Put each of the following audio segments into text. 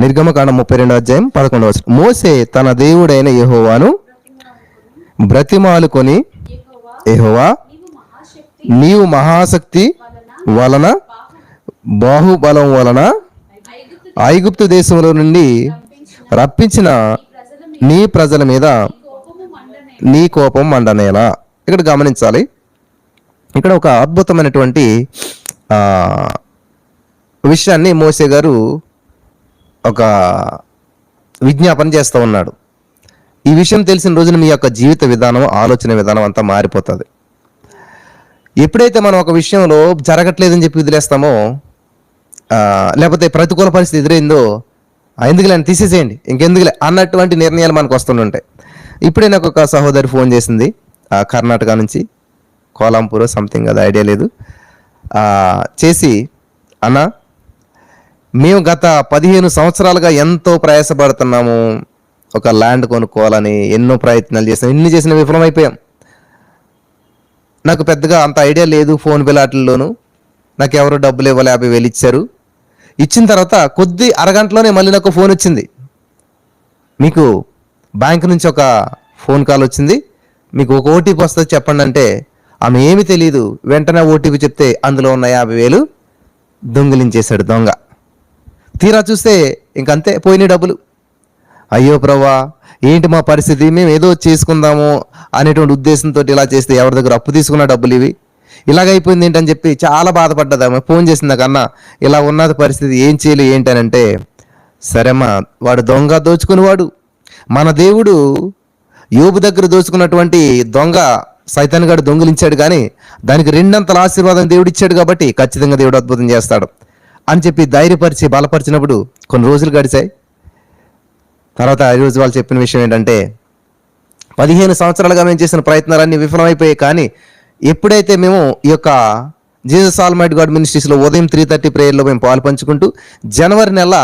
నిర్గమకాండం 32 అధ్యాయం 11 మోసే తన దేవుడైన యెహోవాను బ్రతిమాలుకొని, యెహోవా, నీవు మహాశక్తి వలన బాహుబలం వలన ఐగుప్తు దేశంలో నుండి రప్పించిన నీ ప్రజల మీద నీ కోపం మండనేలా. ఇక్కడ గమనించాలి, ఇక్కడ ఒక అద్భుతమైనటువంటి విషయాన్ని మోసే గారు ఒక విజ్ఞాపన చేస్తూ ఉన్నాడు. ఈ విషయం తెలిసిన రోజున మీ యొక్క జీవిత విధానం, ఆలోచన విధానం అంతా మారిపోతుంది. ఎప్పుడైతే మనం ఒక విషయంలో జరగట్లేదని చెప్పి వదిలేస్తామో, లేకపోతే ప్రతికూల పరిస్థితి ఎదురైందో, ఎందుకులే తీసేసేయండి, ఇంకెందుకులే అన్నటువంటి నిర్ణయాలు మనకు వస్తుంటాయి. ఇప్పుడే నాకు ఒక సహోదరి ఫోన్ చేసింది, కర్ణాటక నుంచి, కోలాంపూర్ సంథింగ్, అది ఐడియా లేదు. చేసి, అన్న, మేము గత 15 సంవత్సరాలుగా ఎంతో ప్రయాసపడుతున్నాము, ఒక ల్యాండ్ కొనుక్కోవాలని ఎన్నో ప్రయత్నాలు చేసాం, ఇన్ని చేసిన విఫలమైపోయాం. నాకు పెద్దగా అంత ఐడియా లేదు ఫోన్ బిలాట్లలోనూ. నాకు ఎవరు డబ్బులు ఇవ్వాలి, 50,000 ఇచ్చారు. ఇచ్చిన తర్వాత కొద్ది అరగంటలోనే మళ్ళీ నాకు ఫోన్ వచ్చింది, మీకు బ్యాంక్ నుంచి ఒక ఫోన్ కాల్ వచ్చింది, మీకు ఒక ఓటీపీ వస్తుంది చెప్పండి అంటే, ఆమె ఏమీ తెలియదు. వెంటనే ఓటీపీ చెప్తే అందులో ఉన్న 50,000 దొంగిలించేశాడు దొంగ. తీరా చూస్తే ఇంకంతే, పోయినాయి డబ్బులు. అయ్యో ప్రభా, ఏంటి మా పరిస్థితి, మేము ఏదో చేసుకుందాము అనేటువంటి ఉద్దేశంతో ఇలా చేస్తే ఎవరి దగ్గర అప్పు తీసుకున్న డబ్బులు ఇవి ఇలాగైపోయింది ఏంటని చెప్పి చాలా బాధపడ్డది. ఆమె ఫోన్ చేసింది, కన్నా ఇలా ఉన్నది పరిస్థితి, ఏం చేయలే ఏంటి అని అంటే, సరేమ్మా, వాడు దొంగ దోచుకునేవాడు. మన దేవుడు యోబు దగ్గర దోచుకున్నటువంటి దొంగ సైతాన్ గాడు దొంగిలించాడు, కానీ దానికి 2 అంతల ఆశీర్వాదం దేవుడు ఇచ్చాడు, కాబట్టి ఖచ్చితంగా దేవుడు అద్భుతం చేస్తాడు అని చెప్పి ధైర్యపరిచి బలపరిచినప్పుడు కొన్ని రోజులు గడిచాయి. తర్వాత ఈ రోజు వాళ్ళు చెప్పిన విషయం ఏంటంటే, 15 సంవత్సరాలుగా మేము చేసిన ప్రయత్నాలన్నీ విఫలమైపోయాయి, కానీ ఎప్పుడైతే మేము ఈ యొక్క జీసస్ ఆల్మైటీ గాడ్ మినిస్ట్రీస్లో ఉదయం 3:30 ప్రేయర్లో మేము పాలు పంచుకుంటూ జనవరి నెల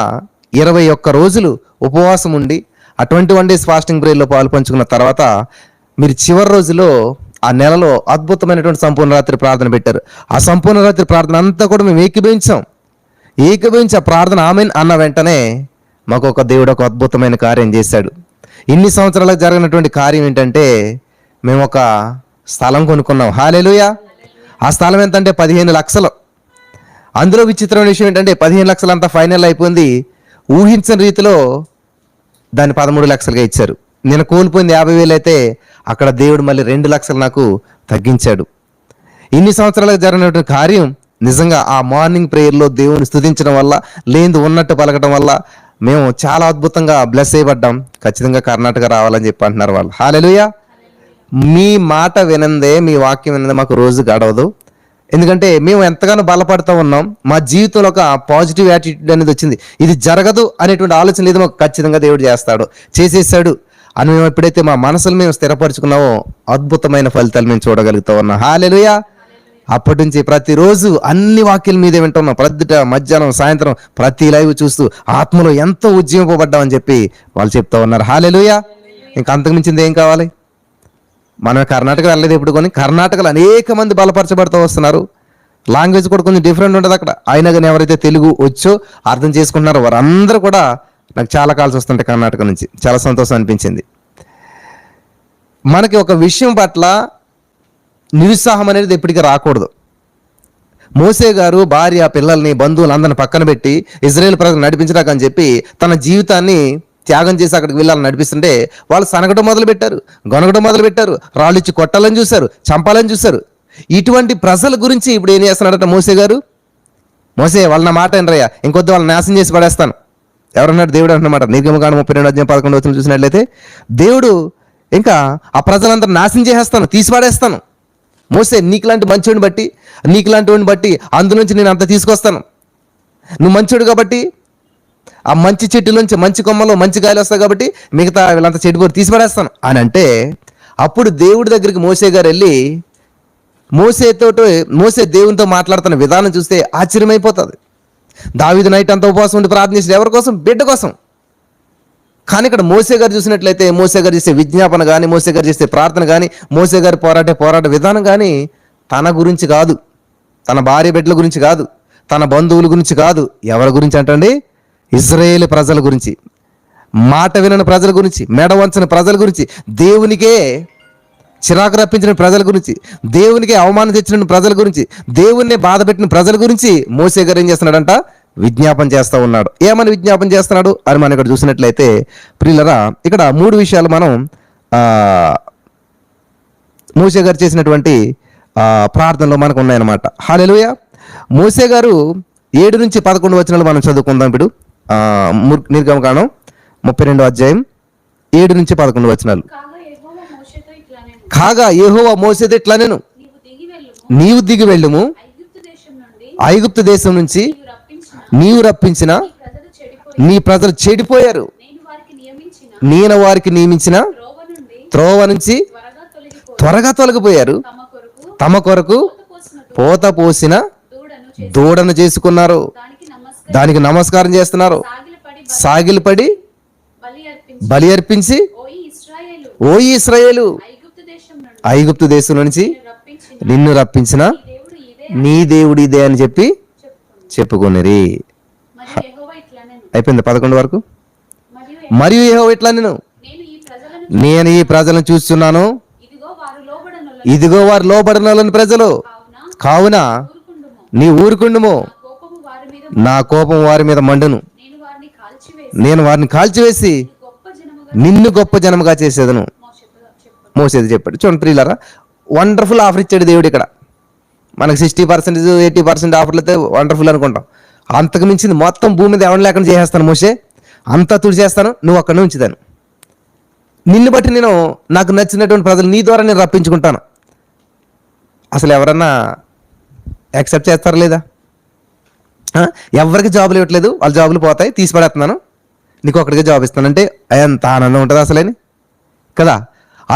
21 రోజులు ఉపవాసం ఉండి ఆ 21 days ఫాస్టింగ్ ప్రేయర్లో పాలు పంచుకున్న తర్వాత, మీరు చివరి రోజులో ఆ నెలలో అద్భుతమైనటువంటి సంపూర్ణ రాత్రి ప్రార్థన పెట్టారు. ఆ సంపూర్ణ రాత్రి ప్రార్థన అంతా కూడా మేము ఏకీభవించి ఆ ప్రార్థన ఆమెన్ అన్న వెంటనే మాకు ఒక దేవుడు ఒక అద్భుతమైన కార్యం చేశాడు. ఇన్ని సంవత్సరాలకు జరిగినటువంటి కార్యం ఏంటంటే, మేము ఒక స్థలం కొనుక్కున్నాం. హల్లెలూయా. ఆ స్థలం ఎంతంటే 15 లక్షలు. అందులో విచిత్రమైన విషయం ఏంటంటే, 15 లక్షలు అంతా ఫైనల్ అయిపోయింది. ఊహించని రీతిలో దాన్ని 13 లక్షలుగా ఇచ్చారు. నేను కోల్పోయింది 50,000 అయితే, అక్కడ దేవుడు మళ్ళీ 2 లక్షలు నాకు తగ్గించాడు. ఇన్ని సంవత్సరాలకు జరిగినటువంటి కార్యం నిజంగా ఆ మార్నింగ్ ప్రేయర్లో దేవుని స్తుతించడం వల్ల, లేదు ఉన్నట్టు పలకడం వల్ల మేము చాలా అద్భుతంగా బ్లెస్ చేయబడ్డాం. ఖచ్చితంగా కర్ణాటక రావాలని చెప్పి అంటున్నారు వాళ్ళు. హల్లెలూయా. మీ మాట వినందే, మీ వాక్యం వినందే మాకు రోజు గడవదు. ఎందుకంటే మేము ఎంతగానో బలపడుతూ ఉన్నాం. మా జీవితంలో ఒక పాజిటివ్ యాటిట్యూడ్ అనేది వచ్చింది. ఇది జరగదు అనేటువంటి ఆలోచన లేదు మాకు. ఖచ్చితంగా దేవుడు చేస్తాడు, చేసేసాడు అని మేము ఎప్పుడైతే మా మనసులు మేము స్థిరపరచుకున్నామో, అద్భుతమైన ఫలితాలు మేము చూడగలుగుతూ ఉన్నాం. హల్లెలూయా. అప్పటి నుంచి ప్రతిరోజు అన్ని వాక్యాల మీదే వింటున్నాం. ప్రొద్దుట, మధ్యాహ్నం, సాయంత్రం ప్రతి లైవ్ చూస్తూ ఆత్మలో ఎంతో ఉజ్జీవింపబడ్డామని చెప్పి వాళ్ళు చెప్తా ఉన్నారు. హల్లెలూయా. ఇంకా అంతకుమించింది ఏం కావాలి? మనం కర్ణాటక వెళ్ళలేదు ఎప్పుడు, కానీ కర్ణాటకలో అనేక మంది బలపరచబడుతూ వస్తున్నారు. లాంగ్వేజ్ కూడా కొంచెం డిఫరెంట్ ఉంటుంది అక్కడ. అయినా కానీ ఎవరైతే తెలుగు వచ్చో అర్థం చేసుకుంటున్నారో వారందరూ కూడా నాకు చాలా కాల్స్ వస్తుంటాయి కర్ణాటక నుంచి. చాలా సంతోషం అనిపించింది. మనకి ఒక విషయం పట్ల నిరుత్సాహం అనేది ఎప్పటికీ రాకూడదు. మోసే గారు భార్య, పిల్లల్ని, బంధువులందరిని పక్కన పెట్టి ఇజ్రాయేల్ ప్రజలు నడిపించడాకని చెప్పి తన జీవితాన్ని త్యాగం చేసి అక్కడికి వెళ్ళాలని నడిపిస్తుంటే, వాళ్ళు సనగడం మొదలుపెట్టారు, గొనగడం మొదలుపెట్టారు, రాళ్ళు ఇచ్చి కొట్టాలని చూశారు, చంపాలని చూశారు. ఇటువంటి ప్రజల గురించి ఇప్పుడు ఏం చేస్తున్నాడట మోసే గారు? మోసే, వాళ్ళ నా మాట వినరయ్యా, ఇంకొద్ది వాళ్ళని నాశనం చేసి పడేస్తాను. ఎవరన్నాడు? దేవుడు అంటున్నమాట. నిర్గమకాండం 32:11 చూసినట్లయితే, దేవుడు ఇంకా ఆ ప్రజలందరూ నాశనం చేసేస్తాను, తీసిపాడేస్తాను. మోసే, నీకులాంటి మంచోడిని బట్టి, నీకులాంటి వాడిని బట్టి అందులోంచి నేను అంత తీసుకొస్తాను. నువ్వు మంచోడు కాబట్టి ఆ మంచి చెట్టులోంచి మంచి కొమ్మలో మంచి గాలి వస్తాయి కాబట్టి మిగతా వీళ్ళంతా చెట్టుబోరు తీసిపడేస్తాను అని అంటే, అప్పుడు దేవుడి దగ్గరికి మోసే గారు వెళ్ళి మోసే దేవునితో మాట్లాడుతున్న విధానం చూస్తే ఆశ్చర్యమైపోతుంది. దావీదు నైట్ అంతా ఉపవాసం ఉండి ప్రార్థన చేసేది ఎవరి కోసం? బిడ్డ కోసం. కానీ ఇక్కడ మోసే గారు చూసినట్లయితే, మోసే గారు చేసే విజ్ఞాపన కానీ, మోసే గారు చేసే ప్రార్థన కానీ, మోసే గారు పోరాట విధానం కానీ తన గురించి కాదు, తన భార్య బిడ్డల గురించి కాదు, తన బంధువుల గురించి కాదు. ఎవరి గురించి అంటండి? ఇజ్రాయేల్ ప్రజల గురించి, మాట వినని ప్రజల గురించి, మెడ వంచని ప్రజల గురించి, దేవునికే చిరాకు రప్పించిన ప్రజల గురించి, దేవునికి అవమానం తెచ్చిన ప్రజల గురించి, దేవుణ్ణి బాధ పెట్టిన ప్రజల గురించి మోసే గారు ఏం చేస్తున్నాడంట? విజ్ఞాపన చేస్తూ ఉన్నాడు. ఏమని విజ్ఞాపన చేస్తున్నాడు అని మనం ఇక్కడ చూసినట్లయితే ప్రియులరా, ఇక్కడ 3 విషయాలు మనం మోసే గారు చేసినటువంటి ప్రార్థనలో మనకు ఉన్నాయన్నమాట. హల్లెలూయా. మోసే గారు 7 నుంచి 11 వచనాలు మనం చదువుకుందాం. ఇప్పుడు నిర్గమకాండం 32వ అధ్యాయం 7 నుంచి 11 వచనాలు. కాగా యెహోవా మోసేతో ఇట్లా నేను, నీవు దిగి వెళ్ళుము, ఐగుప్తు దేశం నుంచి నీవు రప్పించిన నీ ప్రజలు చెడిపోయారు, నేను వారికి నియమించిన త్రోవ నుంచి త్వరగా తొలగిపోయారు, తమ కొరకు పోత పోసిన దూడను చేసుకున్నారు, దానికి నమస్కారం చేస్తున్నారు, సాగిలపడి బలి అర్పించి, ఓ ఇశ్రాయేలు, ఐగుప్తు దేశం నుంచి నిన్ను రప్పించిన నీ దేవుడు ఇదే అని చెప్పి చెప్పుకొనిరి. అయిపోయింది 11 వరకు. మరియు యెహోవా ఇట్లా నేను ఈ ప్రజలను చూస్తున్నాను, ఇదిగో వారు లోబడిన ప్రజలు, కావున నీ ఊరుకుండుము, నా కోపం వారి మీద మండును, నేను వారిని కాల్చివేసి నిన్ను గొప్ప జనముగా చేసేదను. మోసేది చెప్పాడు. చూడండి ప్రియులారా, వండర్ఫుల్ ఆఫర్ ఇచ్చాడు దేవుడు. ఇక్కడ మనకు 60%, 80% ఆఫర్లు అయితే వండర్ఫుల్ అనుకుంటాం. అంతకు మించింది మొత్తం భూమి మీద ఎవరు లేకుండా చేసేస్తాను మోసే, అంతా తుడిచేస్తాను, నువ్వు అక్కడ ఉంచుతాను, నిన్ను బట్టి నేను నాకు నచ్చినటువంటి ప్రజలు నీ ద్వారా నేను రప్పించుకుంటాను. అసలు ఎవరన్నా యాక్సెప్ట్ చేస్తారా లేదా? ఎవరికి జాబులు ఇవ్వట్లేదు, వాళ్ళ జాబులు పోతాయి, తీసి పడేస్తున్నాను, నీకు ఒక్కడికే జాబ్ ఇస్తానంటే ఎంత ఆనందం ఉంటుంది అసలేని కదా.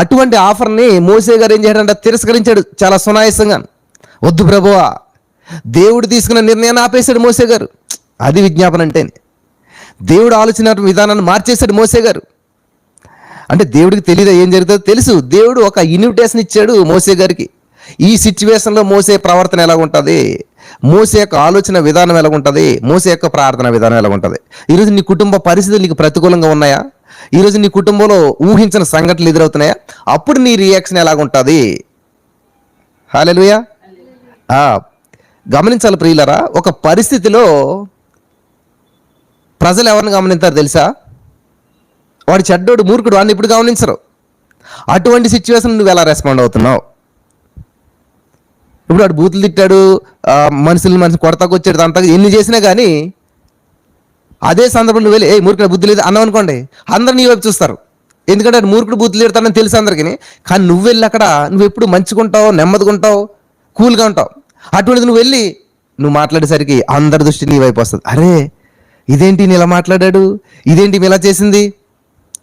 అటువంటి ఆఫర్ని మోసే గారు ఏం చేయడంటే తిరస్కరించాడు చాలా సునాయాసంగా. వద్దు ప్రభువా, దేవుడు తీసుకున్న నిర్ణయాన్ని ఆపేశాడు మోసే గారు. అది విజ్ఞాపన అంటే. దేవుడు ఆలోచన విధానాన్ని మార్చేశాడు మోసే గారు. అంటే దేవుడికి తెలియదా ఏం జరుగుతుందో? తెలుసు. దేవుడు ఒక ఇన్విటేషన్ ఇచ్చాడు మోసే గారికి. ఈ సిచ్యువేషన్లో మోసే ప్రవర్తన ఎలా ఉంటుంది, మోసే యొక్క ఆలోచన విధానం ఎలా ఉంటుంది, మోసే యొక్క ప్రార్థన విధానం ఎలా ఉంటుంది. ఈరోజు నీ కుటుంబ పరిస్థితులు నీకు ప్రతికూలంగా ఉన్నాయా? ఈరోజు నీ కుటుంబంలో ఊహించిన సంఘటనలు ఎదురవుతున్నాయా? అప్పుడు నీ రియాక్షన్ ఎలాగుంటుంది? హల్లెలూయా. గమనించాలి ప్రియులరా, ఒక పరిస్థితిలో ప్రజలు ఎవరిని గమనిస్తారు తెలుసా? వాడు చెడ్డోడు, మూర్ఖుడు, వాడిని ఇప్పుడు గమనించరు. అటువంటి సిచ్యువేషన్ నువ్వు ఎలా రెస్పాండ్ అవుతున్నావు? ఇప్పుడు వాడు బూతులు తిట్టాడు, మనిషి కొడతాకు వచ్చాడు, అంతా ఎన్ని చేసినా కానీ అదే సందర్భం నువ్వు వెళ్ళి ఏ మూర్ఖుడు బుద్ధి లేదు అన్నావు అనుకోండి, అందరు నీ వైపు చూస్తారు. ఎందుకంటే అది మూర్ఖుడు బుద్ధి తిడతానని తెలుసు అందరికీ. కానీ నువ్వు వెళ్ళి అక్కడ నువ్వు ఎప్పుడు మంచిగుంటావు, నెమ్మదిగుంటావు, కూల్గా ఉంటావు. అటువంటిది నువ్వు వెళ్ళి నువ్వు మాట్లాడేసరికి అందరి దృష్టి నీ వైపు వస్తుంది. అరే ఇదేంటి నేను ఇలా మాట్లాడాడు, ఇదేంటి ఇలా చేసింది.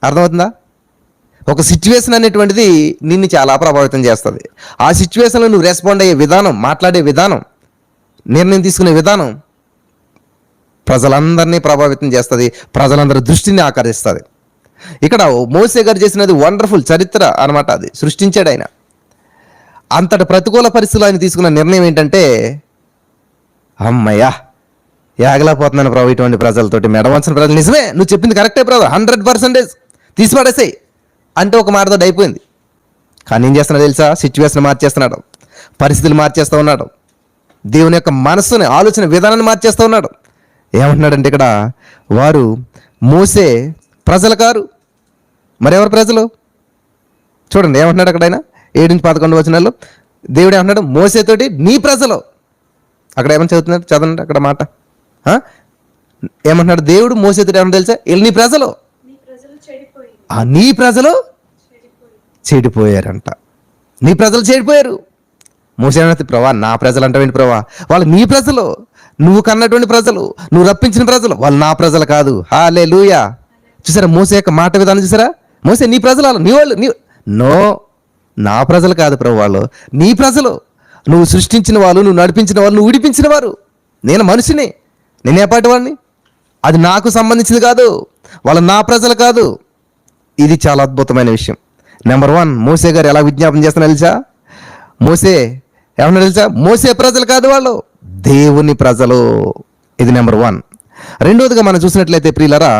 అర్థమవుతుందా? ఒక సిచ్యువేషన్ అనేటువంటిది నిన్ను చాలా ప్రభావితం చేస్తుంది. ఆ సిచ్యువేషన్లో నువ్వు రెస్పాండ్ అయ్యే విధానం, మాట్లాడే విధానం, నిర్ణయం తీసుకునే విధానం ప్రజలందరినీ ప్రభావితం చేస్తుంది, ప్రజలందరి దృష్టిని ఆకర్షిస్తుంది. ఇక్కడ మోసే గారు చేసినది వండర్ఫుల్ చరిత్ర అనమాట. అది సృష్టించాడు ఆయన. అంతటి ప్రతికూల పరిస్థితులు ఆయన తీసుకున్న నిర్ణయం ఏంటంటే, అమ్మయ్యా యాగలేకపోతున్నాను ప్రభు ఇటువంటి ప్రజలతోటి, మెడవంచిన ప్రజలు. నిజమే, నువ్వు చెప్పింది కరెక్టే ప్రభు, 100% తీసిపడేసాయి అంటే ఒక మాటతో అయిపోయింది. కానీ ఏం చేస్తున్నాడు తెలుసా? సిచ్యువేషన్ మార్చేస్తున్నాడు, పరిస్థితులు మార్చేస్తూ ఉన్నాడు, దేవుని యొక్క మనస్సుని, ఆలోచన విధానాన్ని మార్చేస్తూ ఉన్నాడు. ఏమంటున్నాడంటే ఇక్కడ, వారు మోసే ప్రజలు కారు, మరెవరు ప్రజలు? చూడండి ఏమంటున్నాడు అక్కడ ఆయన 7-11 వచనాల్లో. దేవుడు ఏమంటున్నాడు? మోసేతోటి నీ ప్రజలు. అక్కడ ఏమని చదువుతున్నాడు? చదవండి అక్కడ మాట. ఏమంటున్నాడు దేవుడు మోసేతోటి? ఏమన్నా తెలుసా? వీళ్ళు నీ ప్రజలు, నీ ప్రజలు చెడిపోయారంట. నీ ప్రజలు చెడిపోయారు. మోసే ప్రభా నా ప్రజలు అంటావేంటి ప్రభా? వాళ్ళు నీ ప్రజలు, నువ్వు కన్నటువంటి ప్రజలు, నువ్వు రప్పించిన ప్రజలు, వాళ్ళు నా ప్రజలు కాదు. హల్లెలూయా. చూసారా మోసే యొక్క మాట విధానం? చూసారా? మోసే నీ ప్రజలు, నీ వాళ్ళు, నో నా ప్రజలు కాదు ప్రభు, వాళ్ళు నీ ప్రజలు, నువ్వు సృష్టించిన వాళ్ళు, నువ్వు నడిపించిన వాళ్ళు, నువ్వు విడిపించిన వారు. నేను మనిషిని, నేనే పాటి వాడిని, అది నాకు సంబంధించింది కాదు, వాళ్ళు నా ప్రజలు కాదు. ఇది చాలా అద్భుతమైన విషయం. నెంబర్ 1 మోసే గారు ఎలా విజ్ఞాపన చేస్తున్నా తెలుసా? మోసే ఏమన్నా తెలుసా? మోసే ప్రజలు కాదు, వాళ్ళు దేవుని ప్రజలు. ఇది నెంబర్ 1. రెండవదిగా మనం చూసినట్లయితే ప్రియులరా,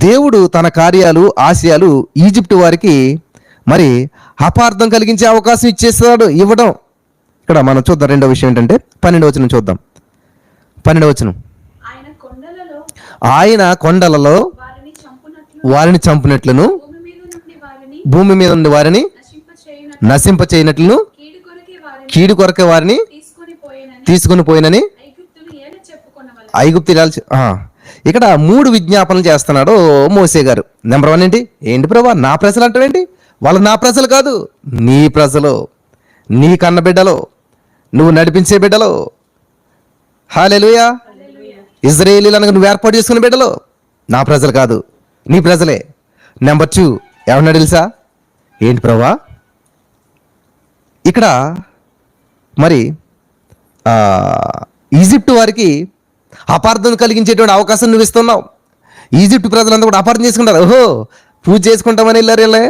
దేవుడు తన కార్యాలు ఆశయాలు ఈజిప్ట్ వారికి మరి అపార్థం కలిగించే అవకాశం ఇచ్చేస్తాడు ఇవ్వడం. ఇక్కడ మనం చూద్దాం. రెండో విషయం ఏంటంటే 12వ వచనం చూద్దాం. 12వ వచనం, ఆయన కొండలలో వారిని చంపునట్లును భూమి మీద నుండి వారిని నశింప చేయనట్లును కీడు కొరకే వారిని తీసుకుని పోయినని ఐగుప్తు. ఇక్కడ 3 విజ్ఞాపనలు చేస్తున్నాడు మోసే గారు. నెంబర్ 1 ఏంటి ప్రభా నా ప్రజలు అంటావేంటి? వాళ్ళు నా ప్రజలు కాదు, నీ ప్రజలు, నీ కన్న బిడ్డలు, నువ్వు నడిపించే బిడ్డలు. హల్లెలూయా. ఇజ్రాయేలీలను నువ్వు ఏర్పాటు చేసుకున్న బిడ్డలు నా ప్రజలు కాదు, నీ ప్రజలే. నెంబర్ 2 ఏమన్నా తెలుసా? ఏంటి ప్రభా ఇక్కడ మరి ఈజిప్ట్ వారికి అపార్థం కలిగించేటువంటి అవకాశం నువ్వు ఇస్తున్నావు. ఈజిప్ట్ ప్రజలంతా కూడా అపార్థం చేసుకుంటారు. ఓహో, పూజ చేసుకుంటామని వెళ్ళారు, వెళ్ళే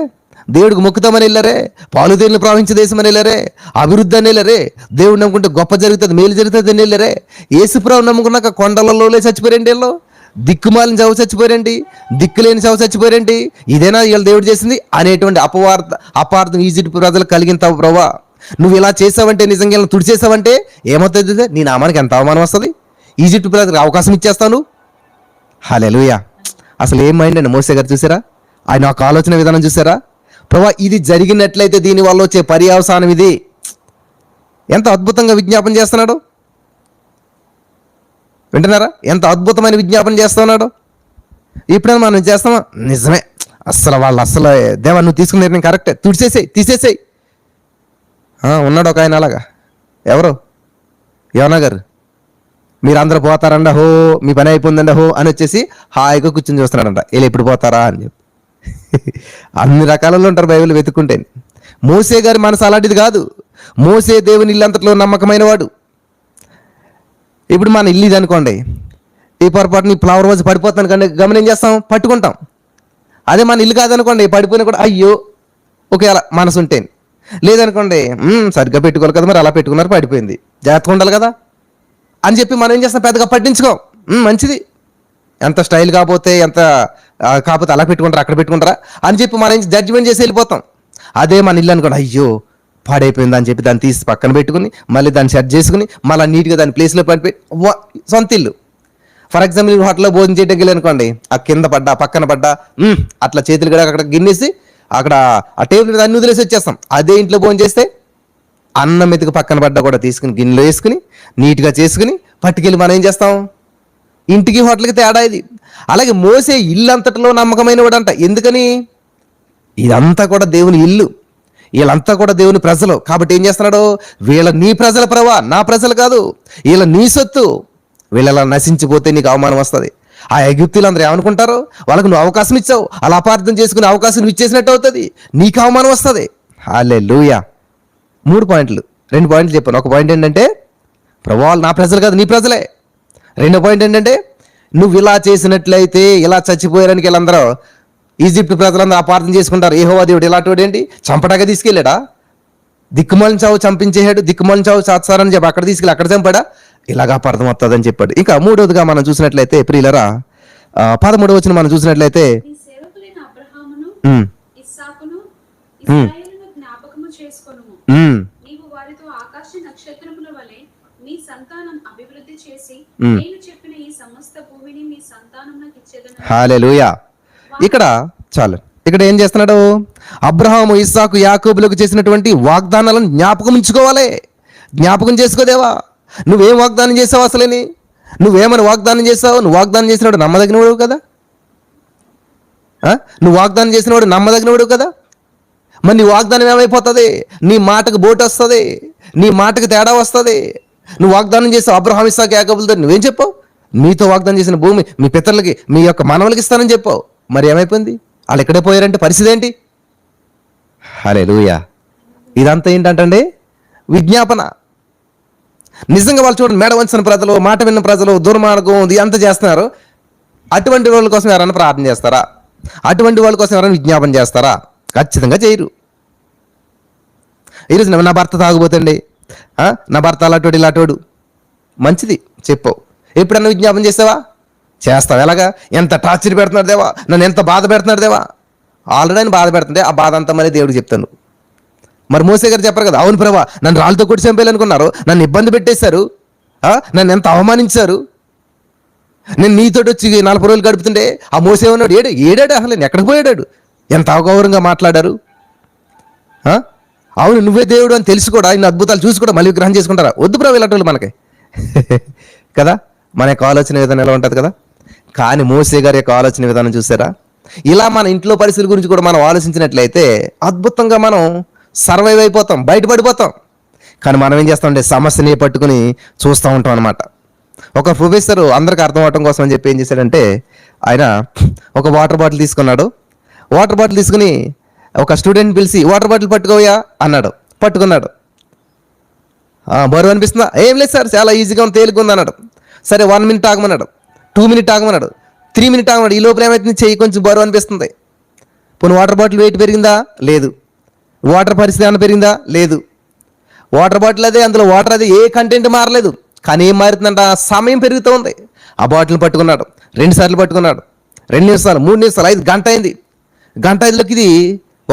దేవుడికి మొక్కుతామని వెళ్ళారే, పాలుదేళ్ళు ప్రవహించే దేశం అని వెళ్ళారే, అభివృద్ధి అని వెళ్ళారే, దేవుడు నమ్ముకుంటే గొప్ప జరుగుతుంది, మేలు జరుగుతుంది అని వెళ్ళారే. యేసుప్రభు నమ్ముకున్నాక కొండలలో చచ్చిపోయారండి, వీళ్ళు దిక్కుమాలిన చావు చచ్చిపోయారండి, దిక్కులేని చావు చచ్చిపోయారండి. ఇదేనా వీళ్ళు దేవుడు చేసింది అనేటువంటి అపార్థం ఈజిప్ట్ ప్రజలు కలిగింతావు ప్రభా. నువ్వు ఇలా చేసావంటే, నిజంగా ఇలా తుడిచేసావంటే ఏమవుతుంది? నీ నామానికి ఎంత అవమానం వస్తుంది. ఈజిప్ట్ ప్రజలకు అవకాశం ఇచ్చేస్తాను. హల్లెలూయా. అసలు ఏం మైండ్ అండి మోసే గారు, చూసారా? ఆయన ఒక ఆలోచన విధానం చూసారా? ప్రభా ఇది జరిగినట్లయితే దీనివల్ల వచ్చే పర్యవసానం ఇది. ఎంత అద్భుతంగా విజ్ఞాపన చేస్తున్నాడు, వింటున్నారా? ఎంత అద్భుతమైన విజ్ఞాపన చేస్తున్నాడు. ఇప్పుడైనా మనం చేస్తామా? నిజమే, అస్సలు వాళ్ళు అస్సలు దేవా నువ్వు తీసుకున్న నిర్ణయం కరెక్టే, తీసేసేయి. ఉన్నాడు ఒక ఆయన అలాగా. ఎవరు? యోనా గారు. మీరు అందరూ పోతారంట, హో మీ పని అయిపోయిందంట, హో అని వచ్చేసి హాయిగా కూర్చొని చూస్తున్నాడంట. వీళ్ళు ఎప్పుడు పోతారా అని చెప్పి. అన్ని రకాలలో ఉంటారు బైబిల్ వెతుక్కుంటే. మోసే గారి మనసు అలాంటిది కాదు. మోసే దేవుని ఇల్లంతట్లో నమ్మకమైన వాడు. ఇప్పుడు మన ఇల్లు ఇది అనుకోండి, ఈ పొరపాటుని ఫ్లవర్ వాజ్ పడిపోతాను కానీ గమనం చేస్తాం, పట్టుకుంటాం. అదే మన ఇల్లు కాదనుకోండి, పడిపోయినా కూడా అయ్యో ఒకేళ మనసు ఉంటే. లేదనుకోండి సరిగ్గా పెట్టుకోవాలి కదా, మరి అలా పెట్టుకున్నారు, పడిపోయింది, జాగ్రత్తగా ఉండాలి కదా అని చెప్పి మనం ఏం చేస్తాం, పెద్దగా పట్టించుకోం. మంచిది, ఎంత స్టైల్ కాకపోతే అలా పెట్టుకుంటారా, అక్కడ పెట్టుకుంటారా అని చెప్పి మనం జడ్జిమెంట్ చేసి వెళ్ళిపోతాం. అదే మన ఇల్లు అనుకోండి, అయ్యో పాడైపోయింది అని చెప్పి దాన్ని తీసి పక్కన పెట్టుకుని మళ్ళీ దాన్ని సెట్ చేసుకుని మళ్ళీ నీట్గా దాని ప్లేస్లో పడిపోయి సొంత ఇల్లు. ఫర్ ఎగ్జాంపుల్ మీరు హోటల్లో భోజనం చేయడానికి వెళ్ళి అనుకోండి, ఆ కింద పడ్డా పక్కన పడ్డా అట్లా చేతులు కూడా అక్కడ గిన్నేసి అక్కడ ఆ టేబుల్ మీద అన్ని వదిలేసి వచ్చేస్తాం. అదే ఇంట్లో భోజనం చేస్తే అన్నం మెతుకు పక్కన పడ్డా కూడా తీసుకుని గిన్నెలో వేసుకుని నీట్గా చేసుకుని పట్టుకెళ్ళి మనం ఏం చేస్తాం, ఇంటికి హోటల్కి తేడా ఇది. అలాగే మోసే ఇల్లు అంతటిలో నమ్మకమైన వాడు అంట. ఎందుకని? ఇదంతా కూడా దేవుని ఇల్లు, వీళ్ళంతా కూడా దేవుని ప్రజలు. కాబట్టి ఏం చేస్తున్నాడు, వీళ్ళ నీ ప్రజల ప్రభా, నా ప్రజలు కాదు, వీళ్ళ నీ సొత్తు. వీళ్ళలా నశించిపోతే నీకు అవమానం వస్తుంది. ఆ ఐగుప్తీయులు అందరూ ఏమనుకుంటారు, వాళ్ళకు నువ్వు అవకాశం ఇచ్చావు, అలా అపార్థం చేసుకునే అవకాశం నువ్వు ఇచ్చేసినట్టు అవుతుంది, నీకు అవమానం వస్తుంది. హల్లెలూయా. 3 పాయింట్లు, 2 పాయింట్లు చెప్పాను. ఒక పాయింట్ ఏంటంటే ప్రభా వాళ్ళు నా ప్రజలు కాదు, నీ ప్రజలే. 2వ పాయింట్ ఏంటంటే నువ్వు ఇలా చేసినట్లయితే ఇలా చచ్చిపోయారని వీళ్ళందరూ ఈజిప్ట్ ప్రజలందరూ అపార్థం చేసుకుంటారు. యెహోవా దేవుడు ఇలాంటి ఏంటి, చంపడాగా తీసుకెళ్ళాడా? దిక్కుమాలిన చావు చంపించేశాడు, దిక్కుమాలిన చావు చేస్తారని చెప్పి అక్కడ తీసుకెళ్ళి అక్కడ చంపాడా? ఇలాగా అపార్థం వస్తుందని చెప్పాడు. ఇంకా 3వదిగా మనం చూసినట్లయితే ప్రియులరా 13వ వచనం మనం చూసినట్లయితే హల్లెలూయా. ఇక్కడ చాలు, ఇక్కడ ఏం చేస్తున్నాడు, అబ్రహాము ఇస్సాకు యాకోబులకు చేసినటువంటి వాగ్దానాలను జ్ఞాపకం ఉంచుకోవాలి. జ్ఞాపకం చేసుకోదేవా, నువ్వేం వాగ్దానం చేసావు, అసలేని నువ్వేమని వాగ్దానం చేసావు? నువ్వు వాగ్దానం చేసినవాడు నమ్మదగినవాడు కదా, నువ్వు వాగ్దానం చేసినవాడు నమ్మదగినవాడు కదా. మరి నీ వాగ్దానం ఏమైపోతుంది? నీ మాటకు బోటు వస్తుంది, నీ మాటకు తేడా వస్తుంది. నువ్వు వాగ్దానం చేసావు అబ్రహాము ఇస్సాకు యాకోబులతో, నువ్వేం చెప్పావు? మీతో వాగ్దానం చేసిన భూమి మీ పితరులకి మీ యొక్క మనవలకి ఇస్తానని చెప్పావు. మరి ఏమైపోయింది? వాళ్ళు ఎక్కడే పోయారంటే పరిస్థితి ఏంటి? హల్లెలూయా. ఇదంతా ఏంటంటే విజ్ఞాపన. నిజంగా వాళ్ళు చూడండి, మేడ వంచిన ప్రజలు, మాట విన్న ప్రజలు, దుర్మార్గం అంత చేస్తున్నారు. అటువంటి వాళ్ళ కోసం ఎవరైనా ప్రార్థన చేస్తారా? అటువంటి వాళ్ళ కోసం ఎవరైనా విజ్ఞాపన చేస్తారా? ఖచ్చితంగా చేయరు. ఈరోజు నా భర్త తాగుపోతండి, నా భర్త అలాంటి ఇలాంటోడు, మంచిది చెప్పావు. ఎప్పుడన్నా విజ్ఞాపన చేసావా? చేస్తావు. ఎలాగా? ఎంత టార్చర్ పెడుతున్నాడు దేవా, నన్ను ఎంత బాధ పెడుతున్నాడు దేవా. ఆల్రెడీ ఆయన బాధ పెడుతుంటే ఆ బాధ అంతా మళ్ళీ దేవుడికి చెప్తాను. మరి మోసే గారు చెప్పరు కదా, అవును ప్రభా నన్ను రాళ్ళతో కొట్టి చంపేయాలనుకున్నారు, నన్ను ఇబ్బంది పెట్టేశారు, నన్ను ఎంత అవమానించారు, నేను నీతోటి వచ్చి 40 రోజులు గడుపుతుంటే ఆ మోసే ఉన్నాడు ఏడాడు అసలు నేను ఎక్కడికి పోయాడాడు, ఎంత అగౌరవంగా మాట్లాడారు. అవును నువ్వే దేవుడు అని తెలిసి కూడా ఇన్ని అద్భుతాలు చూసి కూడా మళ్ళీ విగ్రహం చేసుకుంటారా? వద్దు ప్రభు ఇలాంటి వాళ్ళు మనకి కదా. మన యొక్క ఆలోచన విధానం ఎలా ఉంటుంది కదా. కానీ మోసే గారి యొక్క ఆలోచన విధానం చూసారా? ఇలా మన ఇంట్లో పరిస్థితుల గురించి కూడా మనం ఆలోచించినట్లయితే అద్భుతంగా మనం సర్వైవ్ అయిపోతాం, బయటపడిపోతాం. కానీ మనం ఏం చేస్తామంటే సమస్యని పట్టుకుని చూస్తూ ఉంటాం అనమాట. ఒక ప్రొఫెసర్ అందరికి అర్థం అవటం కోసం అని చెప్పి ఏం చేశాడంటే, ఆయన ఒక వాటర్ బాటిల్ తీసుకున్నాడు. వాటర్ బాటిల్ తీసుకుని ఒక స్టూడెంట్ పిలిచి వాటర్ బాటిల్ పట్టుకోయా అన్నాడు. పట్టుకున్నాడు. బరువు అనిపిస్తుందా? ఏం లేదు సార్, చాలా ఈజీగా ఉంది, తేలిగ్గా ఉంది అన్నాడు. సరే 1 minute ఆగమన్నాడు, 2 minutes ఆగమన్నాడు, 3 minutes ఆగమన్నాడు. ఈ లోపల ఏమైతుంది, చెయ్యి కొంచెం బరువు అనిపిస్తుంది. పోనీ వాటర్ బాటిల్ వెయిట్ పెరిగిందా? లేదు. వాటర్ పరిస్థితి ఏమైనా పెరిగిందా? లేదు. వాటర్ బాటిల్ అదే, అందులో వాటర్ అదే, ఏ కంటెంట్ మారలేదు. కానీ ఏం మారుతుందంట, సమయం పెరుగుతూ ఉంది. ఆ బాటిల్ పట్టుకున్నాడు, 2 సార్లు పట్టుకున్నాడు, 2 నిమిషాలు, 3 నిమిషాలు, 5 గంట అయింది. గంట 5లోకి ఇది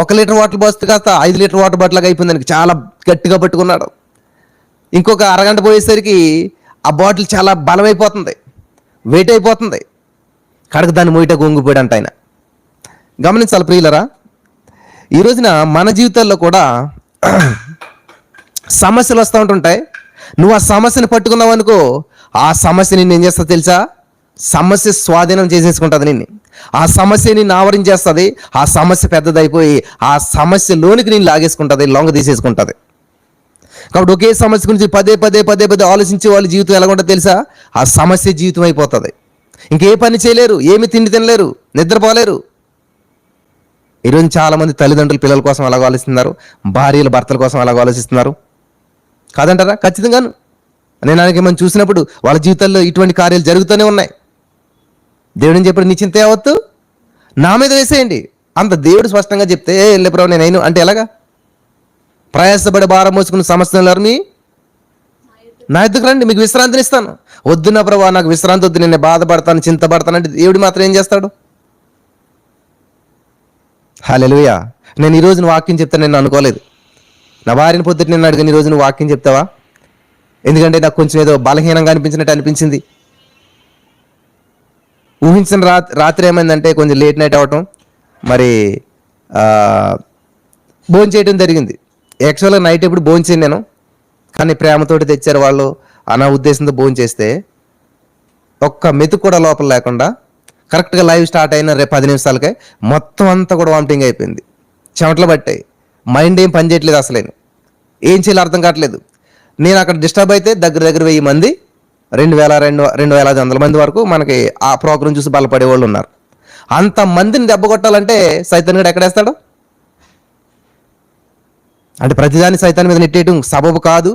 1 లీటర్ వాటర్ బాటిల్ కాస్త 5 లీటర్ వాటర్ బాటిల్గా అయిపోయింది. దానికి చాలా గట్టిగా పట్టుకున్నాడు. ఇంకొక అరగంట పోయేసరికి ఆ బాటిల్ చాలా బలమైపోతుంది, వెయిట్ అయిపోతుంది. కడకు దాన్ని మోయిట గొంగిపోయాడంట ఆయన. గమనించాలి ప్రియులరా, ఈ రోజున మన జీవితాల్లో కూడా సమస్యలు వస్తూ ఉంటుంటాయి. నువ్వు ఆ సమస్యను పట్టుకున్నావు అనుకో, ఆ సమస్య నిన్ను ఏం చేస్తా తెలుసా? సమస్య స్వాధీనం చేసేసుకుంటుంది నిన్ను. ఆ సమస్య నిన్ను ఆవరించేస్తుంది. ఆ సమస్య పెద్దదైపోయి ఆ సమస్యలోనికి నేను లాగేసుకుంటుంది, లొంగ తీసేసుకుంటుంది. కాబట్టి ఒకే సమస్య గురించి పదే పదే ఆలోచించే వాళ్ళ జీవితం ఎలా ఉంటుందో తెలుసా? ఆ సమస్య జీవితం అయిపోతుంది. ఇంకే పని చేయలేరు, ఏమి తిండి తినలేరు, నిద్రపోలేరు. ఈరోజు చాలామంది తల్లిదండ్రులు పిల్లల కోసం అలాగ ఆలోచిస్తున్నారు, భార్యలు భర్తల కోసం అలాగ ఆలోచిస్తున్నారు. కాదంటారా? ఖచ్చితంగాను. నేను ఆయనకి మనం చూసినప్పుడు వాళ్ళ జీవితాల్లో ఇటువంటి కార్యాలు జరుగుతూనే ఉన్నాయి. దేవుడిని చెప్పాడు, నీ చింత యావత్తు నా మీద వేసేయండి. అంత దేవుడు స్పష్టంగా చెప్తే వెళ్ళే ప్రభు నేను అంటే ఎలాగా? ప్రయాసపడి భారం మోసుకున్న సమస్యలు మీ నా ఎద్దుకు రండి, మీకు విశ్రాంతిని ఇస్తాను. వద్దు నా ప్రభు, నాకు విశ్రాంతి వద్దు, నేను బాధపడతాను, చింతపడతానంటే దేవుడు మాత్రం ఏం చేస్తాడు? హల్లెలూయా. నేను ఈ రోజున వాక్యం చెప్తాను, నేను అనుకోలేదు. నా భార్యని పొద్దుట నిన్ను అడిగాను, ఈ రోజు నువ్వు వాక్యం చెప్తావా? ఎందుకంటే నాకు కొంచెం ఏదో బలహీనంగా అనిపించినట్టు అనిపించింది. ఊహించిన రాత్రి ఏమైందంటే కొంచెం లేట్ నైట్ అవ్వటం, మరి భోజనం చేయడం జరిగింది. యాక్చువల్గా నైట్ ఎప్పుడు భోజనం చేయను నేను, కానీ ప్రేమతోటి తెచ్చారు వాళ్ళు, అన్న ఉద్దేశంతో భోజనం చేస్తే ఒక్క మెతుకు కూడా లోపల లేకుండా కరెక్ట్గా లైవ్ స్టార్ట్ అయిన 10 నిమిషాలకే మొత్తం అంతా కూడా వామిటింగ్ అయిపోయింది, చెమటలు పట్టాయి, మైండ్ ఏం పని చేయట్లేదు, అసలు ఏం చేయాలో అర్థం కావట్లేదు. నేను అక్కడ డిస్టర్బ్ అయితే దగ్గర 1000 మంది, 2500 మంది వరకు మనకి ఆ ప్రోగ్రాం చూసి బలపడే వాళ్ళు ఉన్నారు. అంతమందిని దెబ్బ కొట్టాలంటే సైతాన్ గడు ఎక్కడేస్తాడు? అంటే ప్రతిదాన్ని సైతాన్ మీద నెట్టేయడం సబబు కాదు.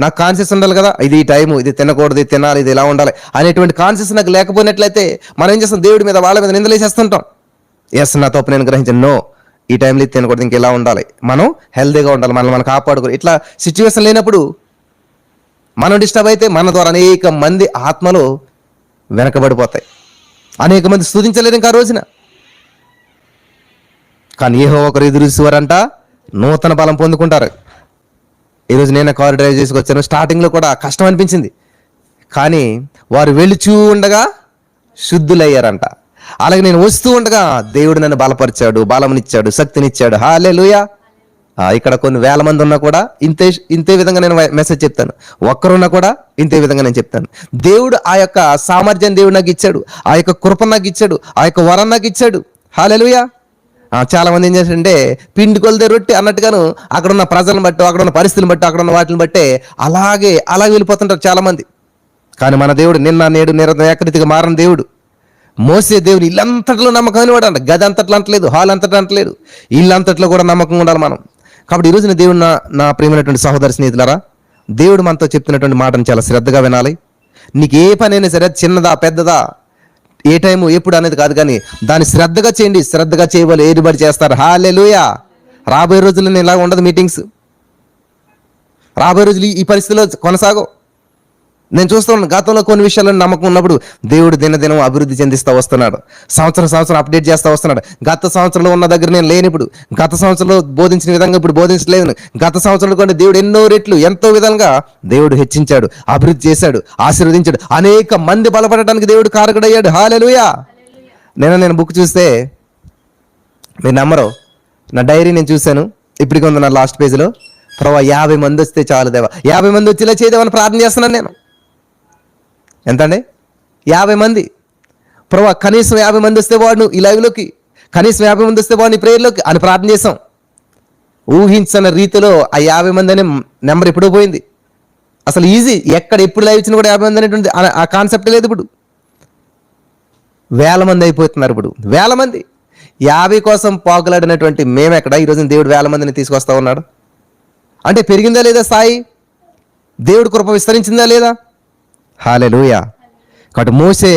నాకు కాన్షియస్ ఉండాలి కదా, ఇది ఈ టైము, ఇది తినకూడదు, ఇది తినాలి, ఇది ఇలా ఉండాలి అనేటువంటి కాన్షియస్ నాకు లేకపోయినట్లయితే మనం ఏం చేస్తాం? దేవుడి మీద, వాళ్ళ మీద నిందలేసేస్తుంటాం. ఎస్ నా తప్పు నేను గ్రహించాను, నో ఈ టైంలో ఇది తినకూడదు, ఇంకెలా ఉండాలి, మనం హెల్తీగా ఉండాలి, మనల్ని మనం కాపాడుకోవాలి. ఇట్లా సిచ్యువేషన్ లేనప్పుడు మనం డిస్టర్బ్ అయితే మన ద్వారా అనేక మంది ఆత్మలు వెనకబడిపోతాయి, అనేక మంది స్తుతించలేరు ఇంకా రోజున. కానీ యెహోవా ఒకరు ఎదురు చూసేవారంట నూతన బలం పొందుకుంటారు. ఈరోజు నేను కారు డ్రైవ్ చేసుకొచ్చాను, స్టార్టింగ్లో కూడా కష్టం అనిపించింది, కానీ వారు వెళుచూ ఉండగా శుద్ధులయ్యారంట. అలాగే నేను వస్తూ ఉండగా దేవుడు నన్ను బలపరిచాడు, బలమునిచ్చాడు, శక్తినిచ్చాడు. హల్లెలూయా. ఇక్కడ కొన్ని వేల మంది ఉన్నా కూడా ఇంతే విధంగా నేను మెసేజ్ చెప్తాను, ఒక్కరున్నా కూడా ఇంతే విధంగా నేను చెప్తాను. దేవుడు ఆ యొక్క సామర్థ్యం దేవుడు నాకు ఇచ్చాడు, ఆ యొక్క కృప నాకు ఇచ్చాడు, ఆ యొక్క వరం నాకు ఇచ్చాడు. హల్లెలూయా. చాలా మంది ఏం చేస్తారంటే పిండి కొలిదే రొట్టె అన్నట్టుగాను అక్కడ ఉన్న ప్రజలను బట్టి, అక్కడ ఉన్న పరిస్థితులను బట్టి, అక్కడ ఉన్న వాటిని బట్టే అలాగే వెళ్ళిపోతుంటారు చాలా మంది. కానీ మన దేవుడు నిన్న నేడు నిరంతరం ఏకరీతిగా మారని దేవుడు. మోసే దేవుని ఇల్లంతట్లో నమ్మకం వాడు అంట, గది అంతట్లో అంటలేదు, హాల్ అంతట్లో అంటలేదు, ఇల్లంతట్లో కూడా నమ్మకం ఉండాలి మనం. కాబట్టి ఈరోజు దేవుడు నా ప్రియమైనటువంటి సహోదర స్నేహితులారా, దేవుడు మనతో చెప్తున్నటువంటి మాటను చాలా శ్రద్ధగా వినాలి. నీకు ఏ పని అయినా సరే, చిన్నదా పెద్దదా, ఏ టైము ఎప్పుడు అనేది కాదు, కానీ దాన్ని శ్రద్ధగా చేయండి. శ్రద్ధగా చేయవాలి, ఏరుబడి చేస్తారు. హల్లెలూయా. రాబోయే రోజుల్లో ఇలా ఉండదు మీటింగ్స్, రాబోయే రోజులు ఈ పరిస్థితిలో కొనసాగవు. నేను చూస్తున్నాను, గతంలో కొన్ని విషయాల్లో నమ్మకం ఉన్నప్పుడు దేవుడు దినదినం అభివృద్ధి చెందిస్తూ వస్తున్నాడు. సంవత్సరం అప్డేట్ చేస్తూ వస్తున్నాడు. గత సంవత్సరంలో ఉన్న దగ్గర నేను లేని ఇప్పుడు, గత సంవత్సరంలో బోధించిన విధంగా ఇప్పుడు బోధించలేదు. గత సంవత్సరంలో కూడా దేవుడు ఎన్నో రెట్లు ఎంతో విధంగా దేవుడు హెచ్చించాడు, అభివృద్ధి చేశాడు, ఆశీర్వదించాడు. అనేక మంది బలపడటానికి దేవుడు కారకుడయ్యాడు. హల్లెలూయా. నేను బుక్ చూస్తే మీరు నమ్మరు, నా డైరీ నేను చూశాను, ఇప్పటికి ఉంది నా లాస్ట్ పేజీలో. ప్రభా 50 మంది వస్తే చాలు దేవా, 50 మంది వచ్చేలా చేయదేవని ప్రార్థన చేస్తున్నాను నేను. ఎంత అండి? 50 మంది. ప్రభా కనీసం 50 మంది వస్తే వాడు ఈ లైవ్లోకి, కనీసం 50 మంది వస్తే వాడు నీ ప్రేయర్లోకి అని ప్రార్థన చేసాం. ఊహించిన రీతిలో ఆ 50 మంది అనే నెంబర్ ఎప్పుడూ పోయింది. అసలు ఈజీ, ఎక్కడ ఎప్పుడు లైవ్ ఇచ్చినా కూడా 50 మంది అనేటువంటి ఆ కాన్సెప్ట్ లేదు. ఇప్పుడు 1000 మంది అయిపోతున్నారు. ఇప్పుడు 1000 మంది. 50 కోసం పాకులాడినటువంటి మేమెక్కడ ఈరోజు దేవుడు 1000 మందిని తీసుకొస్తా ఉన్నాడు. అంటే పెరిగిందా లేదా స్థాయి? దేవుడి కృప విస్తరించిందా లేదా? హల్లెలూయా. కాబట్టి మోసే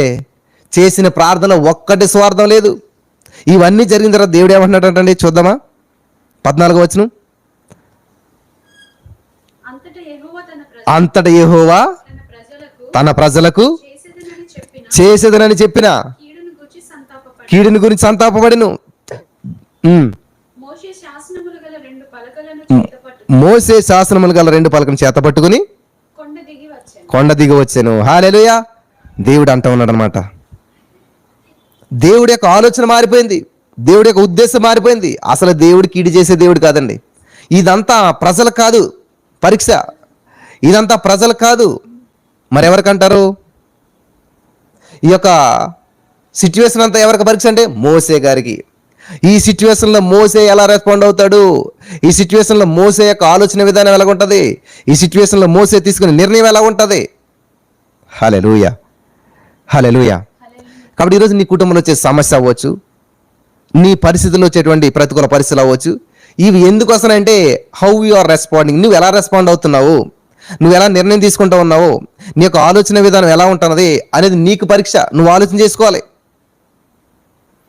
చేసిన ప్రార్థన ఒక్కటి స్వార్థం లేదు. ఇవన్నీ జరిగిన తర్వాత దేవుడు ఏమంటున్నాడంటే చూద్దామా, 14వ వచనం. అంతటా యెహోవా తన ప్రజలకు చేసేదనని చెప్పిన కీడుని గురించి సంతాపపడెను. మోసే శాసనములు గల 2 పలకలను చేత పట్టుకుని కొండ దిగి వచ్చాను. హల్లెలూయా. దేవుడు అంటూ ఉన్నాడు అనమాట, దేవుడి యొక్క ఆలోచన మారిపోయింది, దేవుడి యొక్క ఉద్దేశం మారిపోయింది. అసలు దేవుడు కీడు చేసే దేవుడు కాదండి. ఇదంతా ప్రజలు కాదు పరీక్ష, ఇదంతా ప్రజలు కాదు. మరెవరికంటారు? ఈ యొక్క సిచ్యువేషన్ అంతా ఎవరికి పరీక్ష అంటే మోసే గారికి. ఈ సిచ్యువేషన్లో మోసే ఎలా రెస్పాండ్ అవుతాడు, ఈ సిచ్యువేషన్లో మోసే యొక్క ఆలోచన విధానం ఎలా ఉంటుంది, ఈ సిచ్యువేషన్లో మోసే తీసుకునే నిర్ణయం ఎలా ఉంటుంది. హల్లెలూయా, హల్లెలూయా. కాబట్టి ఈరోజు నీ కుటుంబంలో వచ్చే సమస్య అవ్వచ్చు, నీ పరిస్థితుల్లో వచ్చేటువంటి ప్రతికూల పరిస్థితులు అవ్వచ్చు. ఇవి ఎందుకు వస్తున్నాయంటే హౌ యు ఆర్ రెస్పాండింగ్, నువ్వు ఎలా రెస్పాండ్ అవుతున్నావు, నువ్వు ఎలా నిర్ణయం తీసుకుంటూ ఉన్నావు, నీ యొక్క ఆలోచన విధానం ఎలా ఉంటున్నది అనేది నీకు పరీక్ష. నువ్వు ఆలోచన చేసుకోవాలి.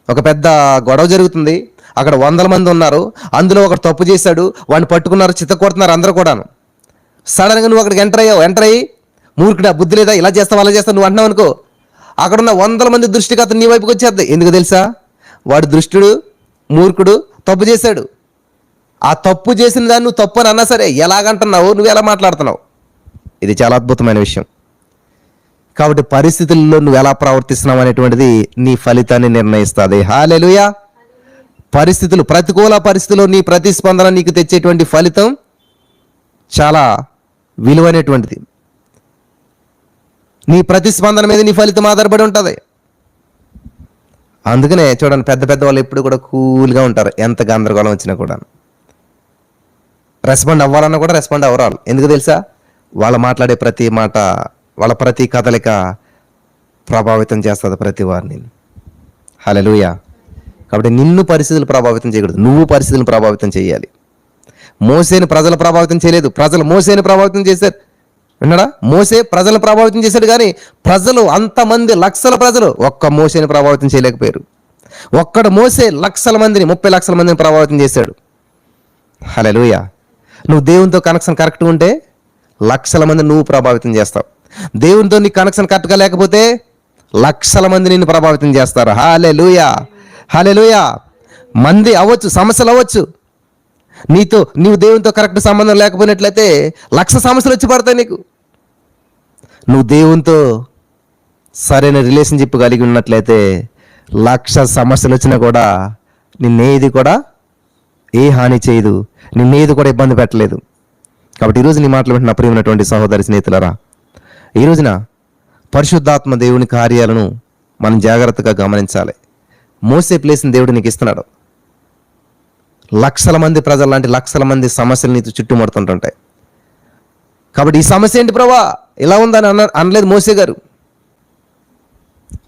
ఒక పెద్ద గొడవ జరుగుతుంది, అక్కడ 100 మంది ఉన్నారు, అందులో ఒకడు తప్పు చేశాడు, వాడిని పట్టుకున్నారు, చిత్త కొడుతున్నారు అందరూ కూడాను. సడన్గా నువ్వు అక్కడికి ఎంటర్ అయ్యి మూర్ఖుడా, బుద్ధి లేదా, ఇలా చేస్తావు అలా చేస్తావు నువ్వు అంటున్నావు అనుకో, అక్కడున్న 100 మంది దృష్టికి అతను నీ వైపుకి వచ్చేద్ది. ఎందుకు తెలుసా? వాడు దుష్టుడు, మూర్ఖుడు, తప్పు చేశాడు. ఆ తప్పు చేసిన దాన్ని నువ్వు తప్పు అని అన్నా సరే ఎలాగంటున్నావు, నువ్వు ఎలా మాట్లాడుతున్నావు, ఇది చాలా అద్భుతమైన విషయం. కాబట్టి పరిస్థితుల్లో నువ్వు ఎలా ప్రవర్తిస్తున్నావు అనేటువంటిది నీ ఫలితాన్ని నిర్ణయిస్తుంది. హల్లెలూయా. పరిస్థితులు, ప్రతికూల పరిస్థితుల్లో నీ ప్రతిస్పందన నీకు తెచ్చేటువంటి ఫలితం చాలా విలువైనటువంటిది. నీ ప్రతిస్పందన మీద నీ ఫలితం ఆధారపడి ఉంటుంది. అందుకనే చూడండి, పెద్ద పెద్ద వాళ్ళు ఎప్పుడు కూడా కూల్గా ఉంటారు, ఎంత గందరగోళం వచ్చినా కూడా. రెస్పాండ్ అవ్వాలన్నా కూడా రెస్పాండ్ అవ్వరాలు. ఎందుకు తెలుసా? వాళ్ళు మాట్లాడే ప్రతి మాట, వాళ్ళ ప్రతి కదలిక ప్రభావితం చేస్తుంది ప్రతి వారిని. హల్లెలూయా. కాబట్టి నిన్ను పరిస్థితులు ప్రభావితం చేయకూడదు, నువ్వు పరిస్థితులను ప్రభావితం చేయాలి. మోసేని ప్రజలు ప్రభావితం చేయలేదు, ప్రజలు మోసేని ప్రభావితం చేశారు. విన్నాడా? మోసే ప్రజలను ప్రభావితం చేశాడు, కానీ ప్రజలు అంతమంది లక్షల ప్రజలు ఒక్క మోసేని ప్రభావితం చేయలేకపోయారు. ఒక్కడు మోసే లక్షల మందిని, 30 లక్షల మందిని ప్రభావితం చేశాడు. హల్లెలూయా. నువ్వు దేవునితో కనెక్షన్ కరెక్ట్గా ఉంటే లక్షల మందిని నువ్వు ప్రభావితం చేస్తావు. దేవునితో నీ కనెక్షన్ కరెక్ట్గా లేకపోతే లక్షల మంది నిన్ను ప్రభావితం చేస్తారు. హల్లెలూయా, హల్లెలూయా. మంది అవ్వచ్చు, సమస్యలు అవ్వచ్చు, నీవు దేవునితో కరెక్ట్ సంబంధం లేకపోయినట్లయితే 1,00,000 సమస్యలు వచ్చి పడతాయి నీకు. నువ్వు దేవునితో సరైన రిలేషన్షిప్ కలిగి ఉన్నట్లయితే 1,00,000 సమస్యలు వచ్చినా కూడా నిన్నేది కూడా ఏ హాని చేయదు, నిన్నేది కూడా ఇబ్బంది పెట్టలేదు. కాబట్టి ఈరోజు నీ మాటలు వింటున్న ప్రియమైనటువంటి సహోదరి స్నేహితులరా, ఈ రోజున పరిశుద్ధాత్మ దేవుని కార్యాలను మనం జాగ్రత్తగా గమనించాలి. మోసే ప్లేస్ని దేవుడు నీకు ఇస్తున్నాడు. లక్షల మంది ప్రజలు లాంటి లక్షల మంది సమస్యలు నీతో చుట్టుముడుతుంటుంటాయి. కాబట్టి ఈ సమస్య ఏంటి ప్రభా ఇలా ఉందని అనలేదు మోసే గారు.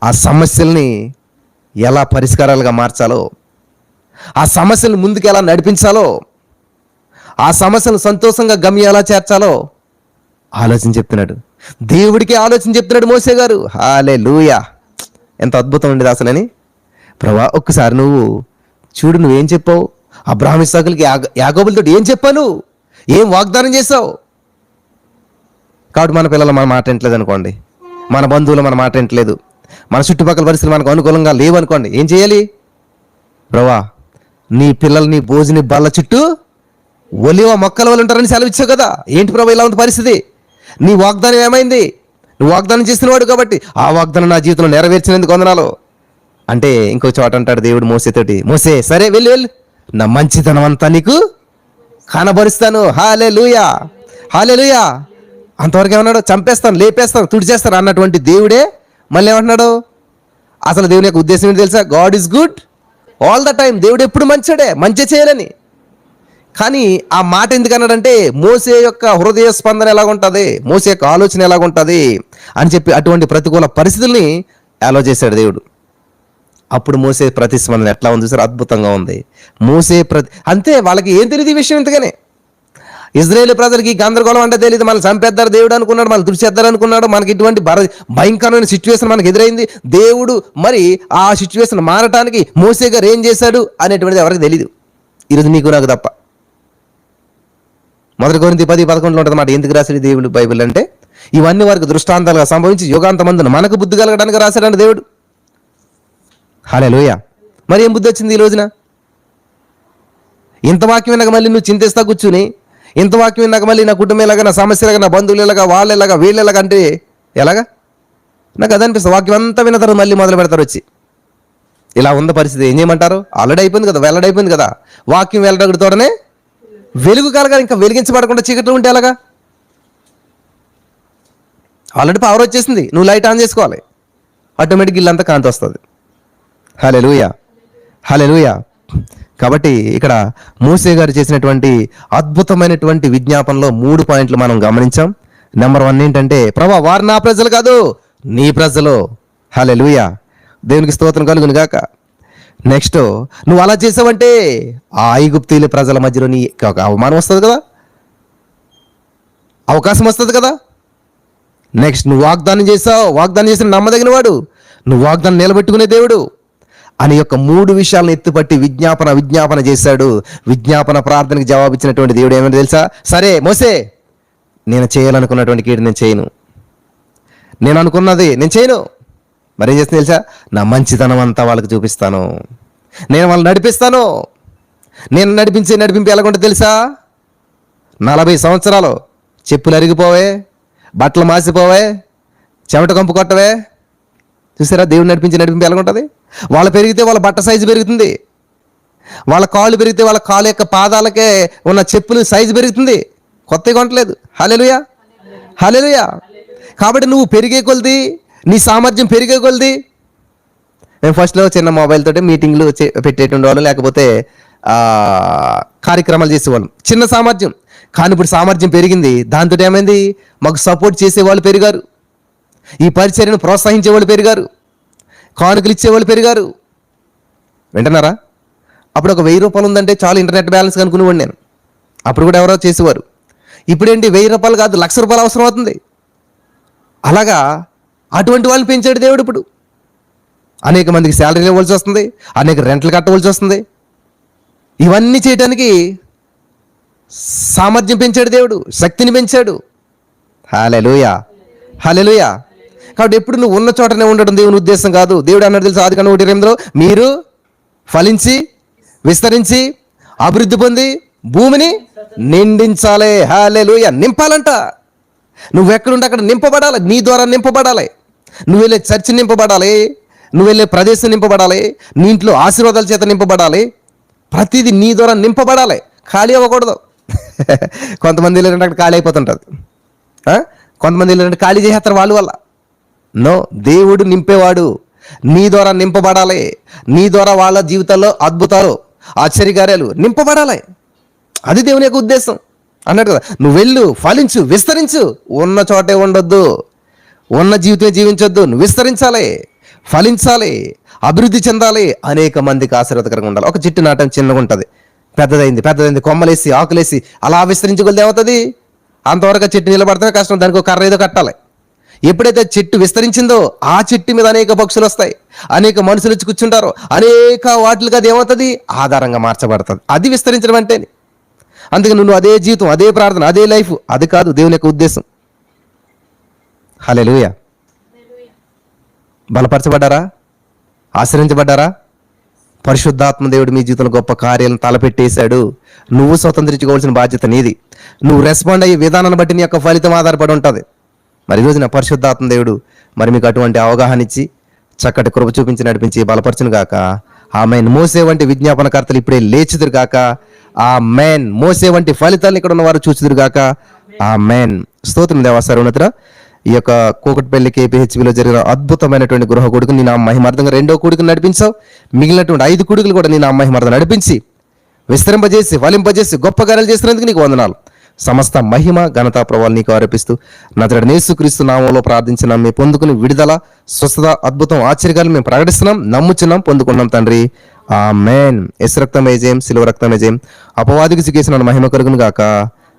ఆ సమస్యల్ని ఎలా పరిష్కారాలుగా మార్చాలో, ఆ సమస్యలను ముందుకు ఎలా నడిపించాలో, ఆ సమస్యను సంతోషంగా గమ్యం ఎలా చేర్చాలో ఆలోచన చెప్తున్నాడు. దేవుడికి ఆలోచన చెప్తున్నాడు మోసే గారు. హల్లెలూయా. ఎంత అద్భుతం ఉండేది అసలని. ప్రభా ఒక్కసారి నువ్వు చూడు, నువ్వేం చెప్పావు అబ్రాహాము ఇస్సాకులకి, యాకోబులతో ఏం చెప్పాను, ఏం వాగ్దానం చేసావు, కాబట్టి మన పిల్లలు మన మాట వింటలేదు అనుకోండి, మన బంధువులు మన మాట వింటలేదు, మన చుట్టుపక్కల పరిస్థితులు మనకు అనుకూలంగా లేవనుకోండి, ఏం చేయాలి? బ్రవా, నీ పిల్లలు నీ భోజని బల్ల చుట్టూ ఒలివ మొక్కల వల్ల ఉంటారని సెలవిచ్చావు కదా, ఏంటి ప్రభు ఇలా ఉంది పరిస్థితి? నీ వాగ్దానం ఏమైంది? నువ్వు వాగ్దానం చేసినవాడు కాబట్టి ఆ వాగ్దానం నా జీవితంలో నెరవేర్చినందుకు వందనాలు అంటే, ఇంకో చోట అంటాడు దేవుడు మోసేతోటి, మోసే సరే వెళ్ళు వెళ్ళు, నా మంచితనం అంతా నీకు కనబరుస్తాను. హల్లెలూయా, హల్లెలూయా. అంతవరకు ఏమన్నాడు? చంపేస్తాను, లేపేస్తాను, తుడిచేస్తాను అన్నటువంటి దేవుడే మళ్ళీ ఏమంటున్నాడు? అసలు దేవుని యొక్క ఉద్దేశం ఏంటి తెలుసా? God is good all the time. దేవుడు ఎప్పుడు మంచిడే, మంచి చేయాలని. కానీ ఆ మాట ఎందుకు అన్నాడంటే, మోసే యొక్క హృదయ స్పందన ఎలాగుంటుంది, మోసే యొక్క ఆలోచన ఎలాగుంటుంది అని చెప్పి అటువంటి ప్రతికూల పరిస్థితుల్ని అలో చేశాడు దేవుడు. అప్పుడు మోసే ప్రతిస్పందన ఎట్లా ఉంది సార్? అద్భుతంగా ఉంది. మోసే అంతే, వాళ్ళకి ఏం తెలియదు ఈ విషయం. ఇంతగానే ఇజ్రాయేల్ ప్రజలకి గందరగోళం అంటే తెలియదు. మనల్ని చంపేద్దారు దేవుడు అనుకున్నాడు, మనల్ని తుడిచేద్దారు అనుకున్నాడు, మనకి ఇటువంటి భయంకరమైన సిచ్యువేషన్ మనకి ఎదురైంది. దేవుడు మరి ఆ సిచ్యువేషన్ మారటానికి మోసే గారు ఏం చేశాడు అనేటువంటిది ఎవరికి తెలియదు, ఈరోజు నీకు నాకు తప్ప. 1 కొరింథీ 10:11 ఉంటుంది మాట. ఎందుకు రాశాడు దేవుడు బైబిల్ అంటే, ఇవన్నీ వారికి దృష్టాంతాలుగా సంభవించి యుగాంతమందున మనకు బుద్ధి కలగడానికి రాశాడంటే దేవుడు. హల్లెలూయా. మరి ఏం బుద్ధి వచ్చింది ఈ రోజున? ఇంత వాక్యం విన్నాక మళ్ళీ నువ్వు చింతిస్తా కూర్చుని, ఇంత వాక్యం విన్నాక మళ్ళీ నా కుటుంబం ఎలాగా, నా సమస్యలాగా, నా బంధువులు ఎలాగా, వాళ్ళు ఎలాగా, వీళ్ళు ఎలాగా అంటే ఎలాగా? నాకు అది అనిపిస్తుంది. వాక్యం అంతా విన్న తర్వాత మళ్ళీ మొదలు పెడతారు వచ్చి. ఇలా ఉన్న పరిస్థితి ఏం చేయమంటారు? ఆల్రెడీ అయిపోయింది కదా, వెల్లడైపోయింది కదా. వాక్యం వెళ్ళడతోడనే వెలుగు కలగాలి, ఇంకా వెలిగించబడకుండా చీకట్లు ఉంటే ఎలాగా? ఆల్రెడీ పవర్ వచ్చేసింది, నువ్వు లైట్ ఆన్ చేసుకోవాలి, ఆటోమేటిక్ ఇల్లంతా కాంతి వస్తుంది. హల్లెలూయా, హల్లెలూయా. కాబట్టి ఇక్కడ మోసే గారు చేసినటువంటి అద్భుతమైనటువంటి విజ్ఞాపనలో 3 పాయింట్లు మనం గమనించాం. నెంబర్ 1 ఏంటంటే, ప్రభా వారు నా ప్రజలు కాదు, నీ ప్రజలు. హల్లెలూయా, దేవునికి స్తోత్రం కలుగును గాక. నెక్స్ట్, నువ్వు అలా చేసావంటే ఆ ఐగుప్తీయుల ప్రజల మధ్యలో నీ ఒక అవమానం వస్తుంది కదా, అవకాశం వస్తుంది కదా. నెక్స్ట్, నువ్వు వాగ్దానం చేసావు, వాగ్దానం చేసిన నమ్మదగిన వాడు, నువ్వు వాగ్దానం నిలబెట్టుకునే దేవుడు అని యొక్క 3 విషయాలను ఎత్తుపట్టి విజ్ఞాపన చేశాడు. విజ్ఞాపన ప్రార్థనకి జవాబిచ్చినటువంటి దేవుడు ఏమైనా తెలుసా? సరే మోసే, నేను చేయాలనుకున్నటువంటి కీడు నేను చేయను, నేను అనుకున్నది నేను చేయను. మరేం చేస్తుంది తెలుసా? నా మంచితనం అంతా వాళ్ళకి చూపిస్తాను, నేను వాళ్ళని నడిపిస్తాను. నేను నడిపింపు ఎలాగుంటే తెలుసా? 40 సంవత్సరాలు చెప్పులు అరిగిపోవే, బట్టలు మాసిపోవే, చెమట కంపు కొట్టవే. చూసారా దేవుడు నడిపింపు ఎలాగుంటుంది? వాళ్ళు పెరిగితే వాళ్ళ బట్ట సైజు పెరుగుతుంది, వాళ్ళ కాళ్ళు పెరిగితే వాళ్ళ కాళ్ళ యొక్క పాదాలకే ఉన్న చెప్పులు సైజు పెరుగుతుంది, కొత్తగా కొనట్లేదు. హల్లెలూయా, హల్లెలూయా. కాబట్టి నువ్వు పెరిగే కొలది, నీ సామర్థ్యం పెరిగే కొలది. మేము ఫస్ట్లో చిన్న మొబైల్ తోటి మీటింగ్లు పెట్టేటువంటి వాళ్ళు, లేకపోతే కార్యక్రమాలు చేసేవాళ్ళం, చిన్న సామర్థ్యం. కానీ ఇప్పుడు సామర్థ్యం పెరిగింది, దాంతో ఏమైంది? మాకు సపోర్ట్ చేసేవాళ్ళు పెరిగారు, ఈ పరిచర్యను ప్రోత్సహించేవాళ్ళు పెరిగారు, కానుకలు ఇచ్చేవాళ్ళు పెరిగారు. వింటున్నారా? అప్పుడు ఒక 1000 రూపాయలు ఉందంటే చాలు ఇంటర్నెట్ బ్యాలెన్స్ కనుక్కునేవాడు నేను. అప్పుడు కూడా ఎవరో చేసేవారు. ఇప్పుడేంటి 1000 రూపాయలు కాదు, 1,00,000 రూపాయలు అవసరం అవుతుంది. అలాగా అటువంటి వాళ్ళని పెంచాడు దేవుడు. ఇప్పుడు అనేక మందికి శాలరీలు ఇవ్వాల్సి వస్తుంది, అనేక రెంట్లు కట్టవలసి వస్తుంది. ఇవన్నీ చేయడానికి సామర్థ్యం పెంచాడు దేవుడు, శక్తిని పెంచాడు. హల్లెలూయా, హల్లెలూయా. కాబట్టి ఎప్పుడు నువ్వు ఉన్న చోటనే ఉండడం దేవుని ఉద్దేశం కాదు. దేవుడు అన్నాడు తెలుసు, ఆదికాండం 1:8లో, మీరు ఫలించి విస్తరించి అభివృద్ధి పొంది భూమిని నిండించాలి. హల్లెలూయా, నింపాలంట. నువ్వు ఎక్కడుంటే అక్కడ నింపబడాలి, నీ ద్వారా నింపబడాలి. నువ్వు వెళ్ళే చర్చి నింపబడాలి, నువ్వు వెళ్ళే ప్రదేశం నింపబడాలి, నీ ఇంట్లో ఆశీర్వాదాల చేత నింపబడాలి. ప్రతిదీ నీ ద్వారా నింపబడాలి, ఖాళీ అవ్వకూడదు. కొంతమంది వెళ్ళారంటే అక్కడ ఖాళీ అయిపోతుంటుంది, కొంతమంది వెళ్ళారంటే ఖాళీ చేసేస్తారు వాళ్ళ వల్ల. నో, దేవుడు నింపేవాడు, నీ ద్వారా నింపబడాలి. నీ ద్వారా వాళ్ళ జీవితాల్లో అద్భుతాలు, ఆశ్చర్యకార్యాలు నింపబడాలి. అది దేవుని యొక్క ఉద్దేశం అన్నాడు కదా. నువ్వు వెళ్ళు, ఫలించు, విస్తరించు. ఉన్న చోటే ఉండొద్దు, ఉన్న జీవితమే జీవించొద్దు. నువ్వు విస్తరించాలి, ఫలించాలి, అభివృద్ధి చెందాలి, అనేక మందికి ఆశీర్వాదకరంగా ఉండాలి. ఒక చెట్టు నాటం చిన్నగా ఉంటుంది, పెద్దదైంది, కొమ్మలేసి ఆకులేసి అలా విస్తరించగలిది ఏమవుతుంది? అంతవరకు చెట్టు నిలబడితే కష్టం, దానికి ఒక కర్ర ఏదో కట్టాలి. ఎప్పుడైతే చెట్టు విస్తరించిందో ఆ చెట్టు మీద అనేక పక్షులు వస్తాయి, అనేక మనుషులు వచ్చి కూర్చుంటారు, అనేక వాటికి అది ఏమవుతుంది? ఆధారంగా మార్చబడుతుంది. అది విస్తరించడం అంటే. అందుకే నువ్వు అదే జీవితం, అదే ప్రార్థన, అదే లైఫ్, అది కాదు దేవుని యొక్క ఉద్దేశం. హల్లెలూయా. బలపరచబడ్డారా? ఆశ్రయించబడ్డారా? పరిశుద్ధాత్మ దేవుడు మీ జీవితంలో గొప్ప కార్యాలను తలపెట్టేశాడు. నువ్వు స్వతంత్రించుకోవాల్సిన బాధ్యత నీది. నువ్వు రెస్పాండ్ అయ్యే విధానాన్ని బట్టి నీ యొక్క ఫలితం ఆధారపడి ఉంటుంది. మరి ఈరోజు నా పరిశుద్ధాత్మ దేవుడు మరి మీకు అటువంటి అవగాహన ఇచ్చి చక్కటి కృప చూపించి నడిపించి బలపరచును గాక. ఆమేన్. మోసే వంటి విజ్ఞాపనకర్తలు ఇప్పుడే లేచుదురు గాక. ఆమేన్. మోసే వంటి ఫలితాలను ఇక్కడ ఉన్న వారు చూచుదురు గాక. ఆమేన్. స్తోత్రం దేవా. సర్వోన్నతుడా, ఈ యొక్క కూకట్పల్లి KPHBలో జరిగిన అద్భుతమైనటువంటి గృహ కొడుకు నీ నా మహిమార్థంగా 2వ కొడుకుని నడిపించావు. మిగిలినటువంటి 5 కొడుకులు కూడా నీ నా మహిమార్థం నడిపించి విస్తరింపజేసి ఫలింపజేసి గొప్ప కార్యాలు చేసినందుకు నీకు వందనాలు. సమస్త మహిమ ఘనత ప్రభావాలు నీకు ఆరోపిస్తూ నజరేయుడైన యేసుక్రీస్తు నామములో ప్రార్థించిన మేము పొందుకుని విడుదల స్వస్థత అద్భుతం ఆశ్చర్యాలు మేము ప్రకటిస్తున్నాం, నమ్ముచున్నాం, పొందుకున్నాం తండ్రి. ఆమేన్. యేసు రక్తమే జయం, శిలువ రక్తమే జయం. అపవాదికి సిగ్గేసిన మహిమ కలుగును గాక.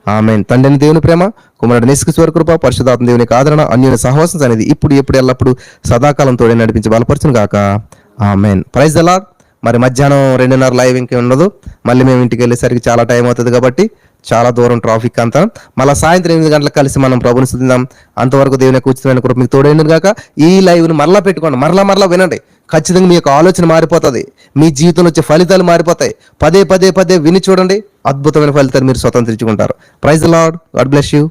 ఆమేన్. తండ్రిని దేవుని ప్రేమ, కుమారుడు యేసుక్రీస్తు కృప, పరిశుద్ధాత్మ దేవునికి ఆదరణ, అన్యోన్య సహవాసం అనేది ఇప్పుడు ఎప్పుడు ఎల్లప్పుడు సదాకాలం తోడే నడిపించి బలపరచును గాక. ఆమేన్. Praise the Lord. మరి మధ్యాహ్నం 2:30 లైవ్ ఇంకే ఉండదు. మళ్ళీ మేము ఇంటికి వెళ్ళేసరికి చాలా టైం అవుతుంది కాబట్టి చాలా దూరం ట్రాఫిక్ అంతా. మళ్ళీ సాయంత్రం 8 గంటలకు కలిసి మనం ప్రభుని స్తుతిద్దాం. అంతవరకు దేవుని యొక్క ఉచితమైన కృప మీకు తోడైంది గాక. ఈ లైవ్ని మరలా పెట్టుకోండి, మరలా వినండి. ఖచ్చితంగా మీ యొక్క ఆలోచన మారిపోతుంది. మీ జీవితంలో వచ్చే ఫలితాలు మారిపోతాయి. పదే విని చూడండి. అద్భుతమైన ఫలితాలు మీరు స్వతంత్రించుకుంటారు. Praise the Lord. God bless you.